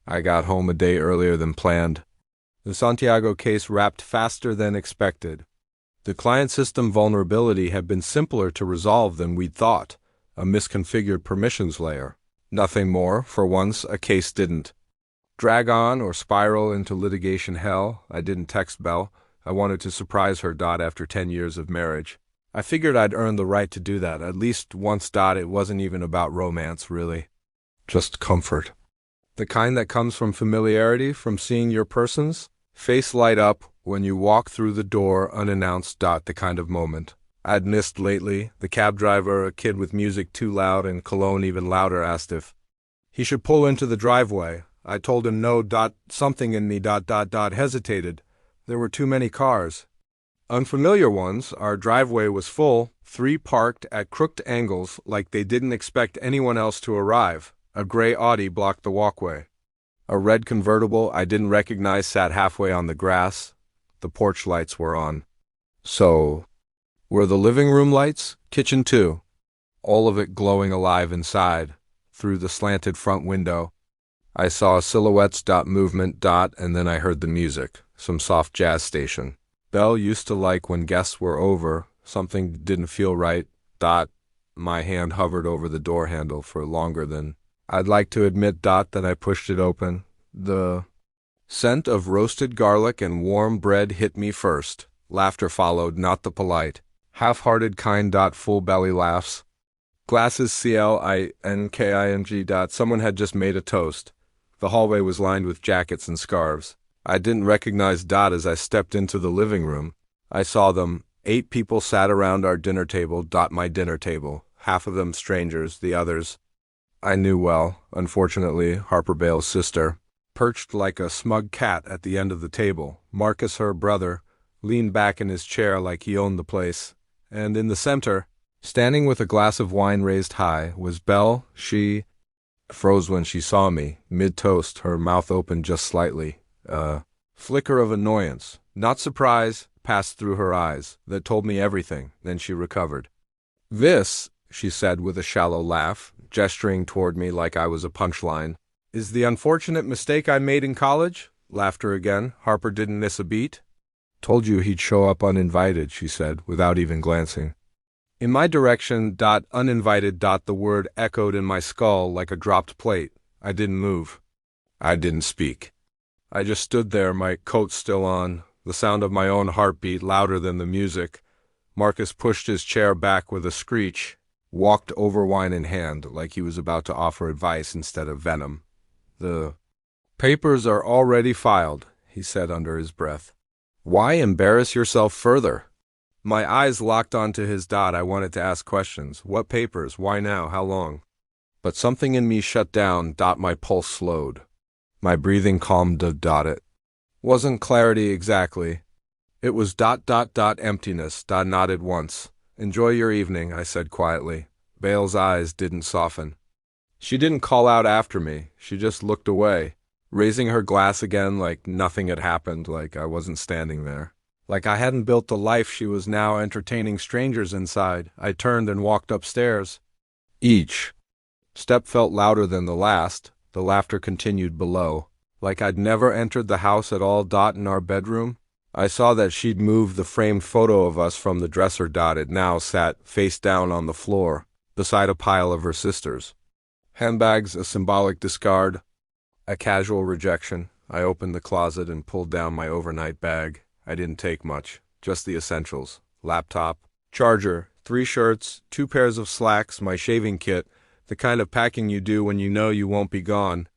I got home a day earlier than planned. The Santiago case wrapped faster than expected. The client system vulnerability had been simpler to resolve than we'd thought, a misconfigured permissions layer. Nothing more, for once, a case didn't drag on or spiral into litigation hell. I didn't text Belle. I wanted to surprise her, after 10 years of marriage. I figured I'd earned the right to do that, at least once, It wasn't even about romance, really. Just comfort. The kind that comes from familiarity, from seeing your person's face light up when you walk through the door unannounced. The kind of moment I'd missed lately. The cab driver, a kid with music too loud and cologne even louder, asked if he should pull into the driveway. I told him no. Something in me hesitated. There were too many cars. Unfamiliar ones. Our driveway was full, 3 parked at crooked angles like they didn't expect anyone else to arrive. A gray Audi blocked the walkway. A red convertible I didn't recognize sat halfway on the grass. The porch lights were on. So, were the living room lights? Kitchen too. All of it glowing alive inside. Through the slanted front window, I saw silhouettes. Movement. And then I heard the music. Some soft jazz station. Belle used to like when guests were over. Something didn't feel right. My hand hovered over the door handle for longer than I'd like to admit. Then I pushed it open. The scent of roasted garlic and warm bread hit me first. Laughter followed, not the polite, half-hearted kind. Full belly laughs. Glasses. CLINKING. Someone had just made a toast. The hallway was lined with jackets and scarves. I didn't recognize as I stepped into the living room. I saw them. 8 people sat around our dinner table. My dinner table. Half of them strangers, the others I knew well, unfortunately. Harper Bale's sister, perched like a smug cat at the end of the table. Marcus, her brother, leaned back in his chair like he owned the place. And in the center, standing with a glass of wine raised high, was Belle. She froze when she saw me, mid-toast, her mouth open just slightly. A flicker of annoyance, not surprise, passed through her eyes. That told me everything. Then she recovered. "This," she said with a shallow laugh, gesturing toward me like I was a punchline, "is the unfortunate mistake I made in college?" Laughter again. Harper didn't miss a beat. "Told you he'd show up uninvited," she said, without even glancing in my direction. Uninvited. The word echoed in my skull like a dropped plate. I didn't move. I didn't speak. I just stood there, my coat still on, the sound of my own heartbeat louder than the music. Marcus pushed his chair back with a screech, walked over, wine in hand, like he was about to offer advice instead of venom. "The papers are already filed," he said under his breath. "Why embarrass yourself further?" My eyes locked onto his. I wanted to ask questions. What papers? Why now? How long? But something in me shut down. My pulse slowed. My breathing calmed. It wasn't clarity exactly. It was emptiness. Nodded once. "Enjoy your evening," I said quietly. Bale's eyes didn't soften. She didn't call out after me. She just looked away, raising her glass again like nothing had happened, like I wasn't standing there. Like I hadn't built the life she was now entertaining strangers inside. I turned and walked upstairs. Each step felt louder than the last. The laughter continued below. Like I'd never entered the house at all. In our bedroom, I saw that she'd moved the framed photo of us from the dresser. It now sat face down on the floor, beside a pile of her sisters' handbags, a symbolic discard, a casual rejection. I opened the closet and pulled down my overnight bag. I didn't take much, just the essentials: laptop, charger, 3 shirts, 2 pairs of slacks, my shaving kit, the kind of packing you do when you know you won't be gone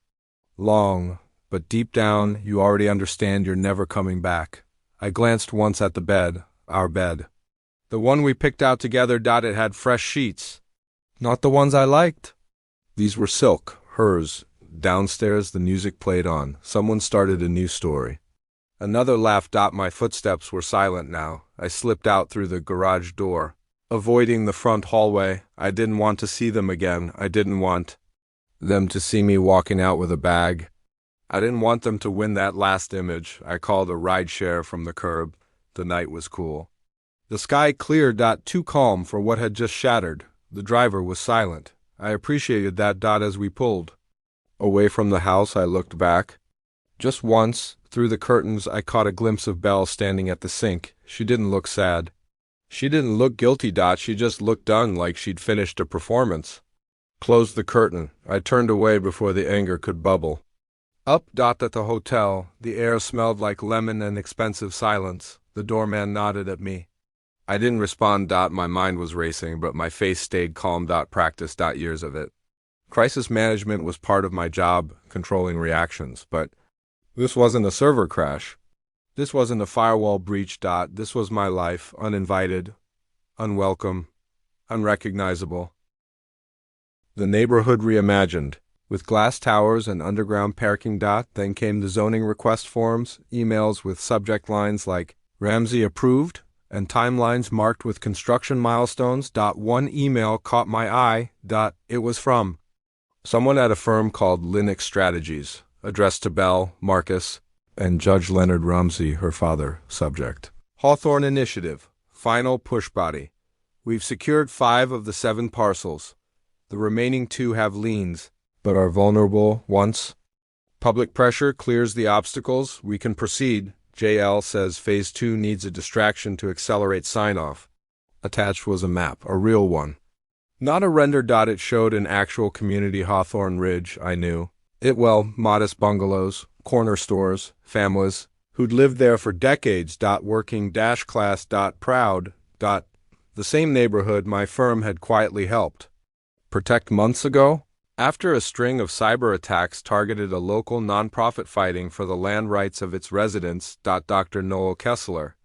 long, but deep down you already understand you're never coming back. I glanced once at the bed, our bed. The one we picked out together. It had fresh sheets. Not the ones I liked. These were silk, hers. Downstairs the music played on. Someone started a new story. Another laugh. My footsteps were silent now. I slipped out through the garage door, avoiding the front hallway. I didn't want to see them again. I didn't want them to see me walking out with a bag. I didn't want them to win that last image. I called a rideshare from the curb. The night was cool. The sky clear. Too calm for what had just shattered. The driver was silent. I appreciated that. As we pulled Away from the house, I looked back. Just once, through the curtains, I caught a glimpse of Belle standing at the sink. She didn't look sad. She didn't look guilty, she just looked done, like she'd finished a performance. Closed the curtain. I turned away before the anger could bubble. Up, at the hotel, the air smelled like lemon and expensive silence. The doorman nodded at me. I didn't respond, my mind was racing, but my face stayed calm, practice, years of it. Crisis management was part of my job, controlling reactions, but this wasn't a server crash. This wasn't a firewall breach, this was my life, uninvited, unwelcome, unrecognizable. The neighborhood reimagined. With glass towers and underground parking, then came the zoning request forms, emails with subject lines like Ramsey approved, and timelines marked with construction milestones. One email caught my eye. It was from someone at a firm called Linux Strategies, addressed to Belle, Marcus, and Judge Leonard Ramsey, her father. Subject: Hawthorne Initiative. Final push body. We've secured 5 of the 7 parcels. The remaining 2 have liens, but are vulnerable once public pressure clears the obstacles, we can proceed. JL says Phase 2 needs a distraction to accelerate sign-off. Attached was a map, a real one. Not a render. It showed an actual community, Hawthorne Ridge, I knew. Modest bungalows, corner stores, families, who'd lived there for decades. Working class. Proud. The same neighborhood my firm had quietly helped protect months ago, after a string of cyber attacks targeted a local nonprofit fighting for the land rights of its residents. Dr. Noel Kessler.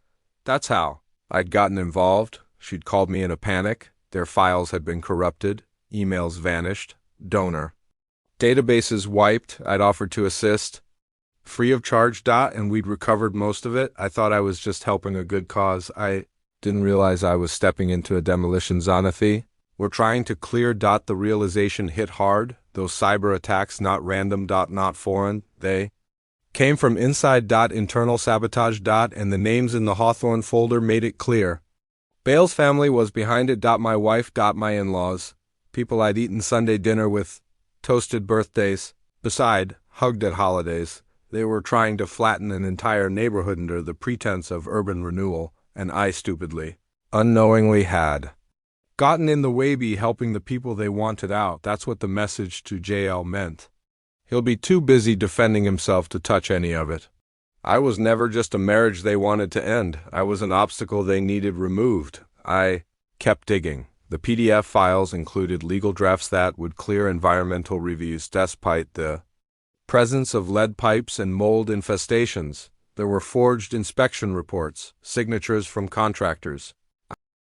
That's how I'd gotten involved. She'd called me in a panic. Their files had been corrupted, emails vanished, donor databases wiped. I'd offered to assist, free of charge. And we'd recovered most of it. I thought I was just helping a good cause. I didn't realize I was stepping into a demolition zone. We're trying to clear. The realization hit hard. Those cyber attacks, not random. Not foreign. They came from inside. Internal sabotage. And the names in the Hawthorne folder made it clear. Bale's family was behind it. My wife. My in-laws. People I'd eaten Sunday dinner with. Toasted birthdays. Beside, hugged at holidays. They were trying to flatten an entire neighborhood under the pretense of urban renewal, and I stupidly, unknowingly had gotten in the way, helping the people they wanted out. That's what the message to JL meant. He'll be too busy defending himself to touch any of it. I was never just a marriage they wanted to end. I was an obstacle they needed removed. I kept digging. The PDF files included legal drafts that would clear environmental reviews despite the presence of lead pipes and mold infestations. There were forged inspection reports, signatures from contractors,